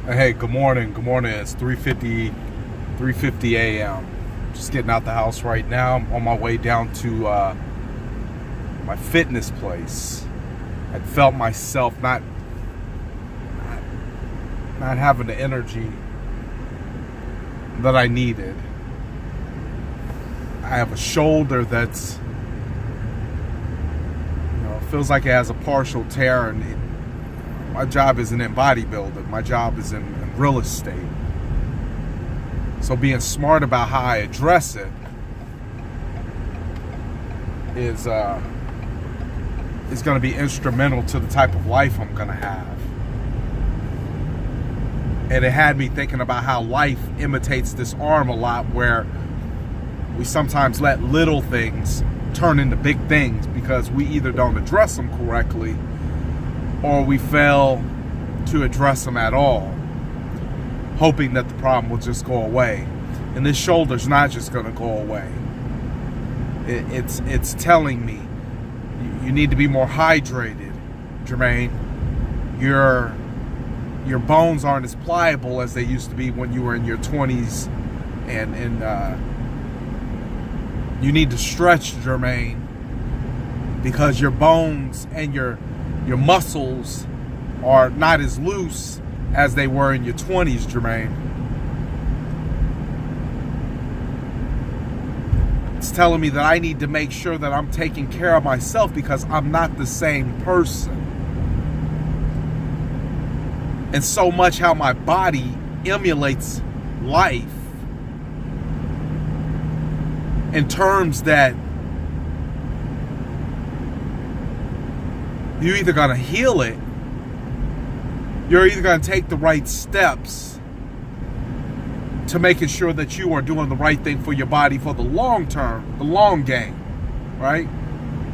Hey, good morning. Good morning. It's 3:50 a.m. Just getting out the house right now. I'm on my way down to my fitness place. I felt myself not having the energy that I needed. I have a shoulder that's, feels like it has a partial tear, and my job isn't in bodybuilding. My job is in real estate. So being smart about how I address it is going to be instrumental to the type of life I'm going to have. And it had me thinking about how life imitates this arm a lot, where we sometimes let little things turn into big things because we either don't address them correctly or we fail to address them at all, hoping that the problem will just go away. And this shoulder's not just going to go away. It's telling me you need to be more hydrated, Jermaine. Your bones aren't as pliable as they used to be when you were in your 20s, and you need to stretch, Jermaine, because your bones and your muscles are not as loose as they were in your 20s, Jermaine. It's telling me that I need to make sure that I'm taking care of myself because I'm not the same person. And so much how my body emulates life in terms that you're either going to heal it, you're either going to take the right steps to making sure that you are doing the right thing for your body for the long term, the long game, right?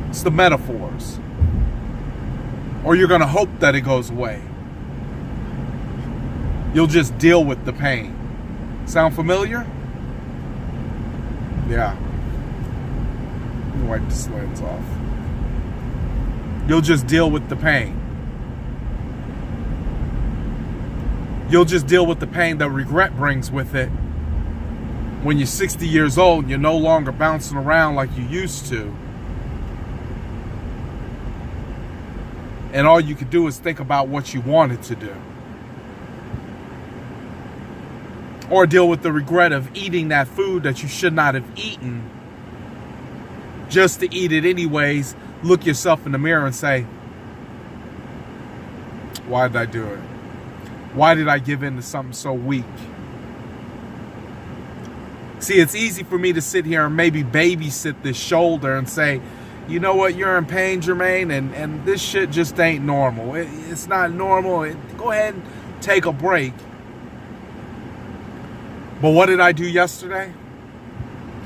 It's the metaphors. Or you're going to hope that it goes away. You'll just deal with the pain. Sound familiar? Yeah. Let me wipe this lens off. You'll just deal with the pain. You'll just deal with the pain that regret brings with it. When you're 60 years old and you're no longer bouncing around like you used to. And all you could do is think about what you wanted to do. Or deal with the regret of eating that food that you should not have eaten just to eat it anyways. Look yourself in the mirror and say, why did I do it? Why did I give in to something so weak? See, it's easy for me to sit here and maybe babysit this shoulder and say, you know what, you're in pain, Jermaine, and this shit just ain't normal. It's not normal. Go ahead and take a break. But what did I do yesterday?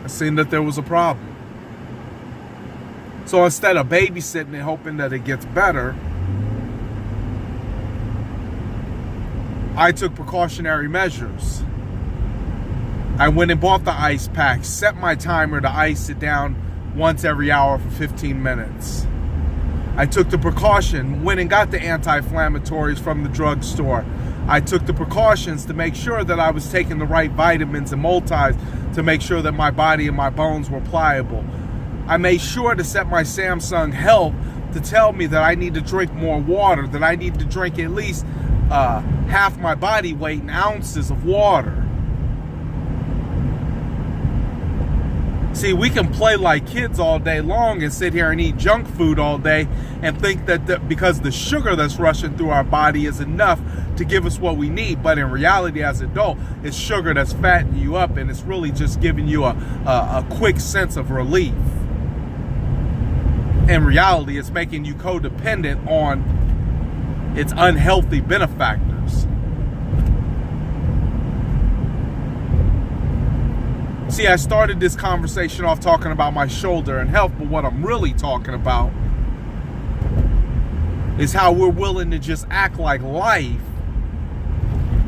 I seen that there was a problem. So instead of babysitting and hoping that it gets better, I took precautionary measures. I went and bought the ice pack, set my timer to ice it down once every hour for 15 minutes. I took the precaution, went and got the anti-inflammatories from the drugstore. I took the precautions to make sure that I was taking the right vitamins and multis to make sure that my body and my bones were pliable. I made sure to set my Samsung Health to tell me that I need to drink more water, that I need to drink at least half my body weight in ounces of water. See, we can play like kids all day long and sit here and eat junk food all day and think that because the sugar that's rushing through our body is enough to give us what we need. But in reality, as an adult, it's sugar that's fattening you up, and it's really just giving you a quick sense of relief. In reality, it's making you codependent on its unhealthy benefactors. See, I started this conversation off talking about my shoulder and health, but what I'm really talking about is how we're willing to just act like life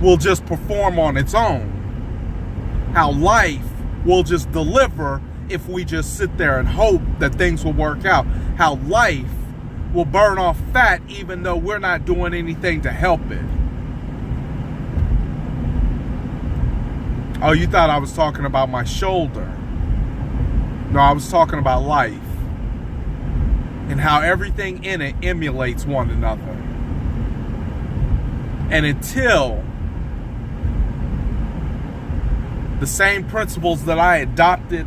will just perform on its own. How life will just deliver if we just sit there and hope that things will work out. How life will burn off fat even though we're not doing anything to help it. Oh, you thought I was talking about my shoulder. No, I was talking about life. And how everything in it emulates one another. And until the same principles that I adopted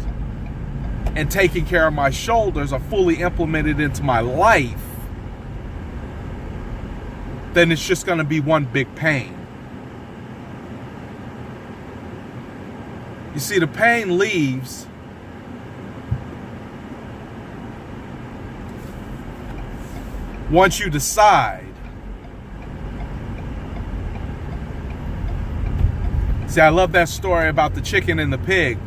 and taking care of my shoulders are fully implemented into my life, then it's just going to be one big pain. You see, the pain leaves once you decide. See, I love that story about the chicken and the pig.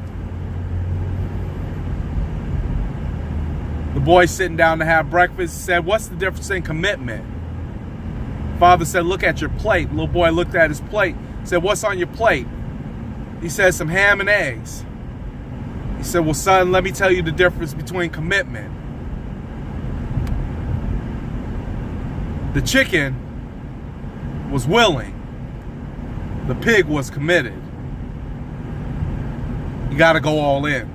The boy sitting down to have breakfast said, "What's the difference in commitment?" Father said, "Look at your plate." Little boy looked at his plate, said, "What's on your plate?" He said, "Some ham and eggs." He said, "Well, son, let me tell you the difference between commitment. The chicken was willing. The pig was committed. You got to go all in.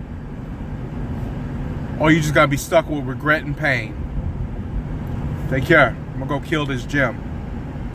Or you just got to be stuck with regret and pain." Take care. I'm going to go kill this Jim.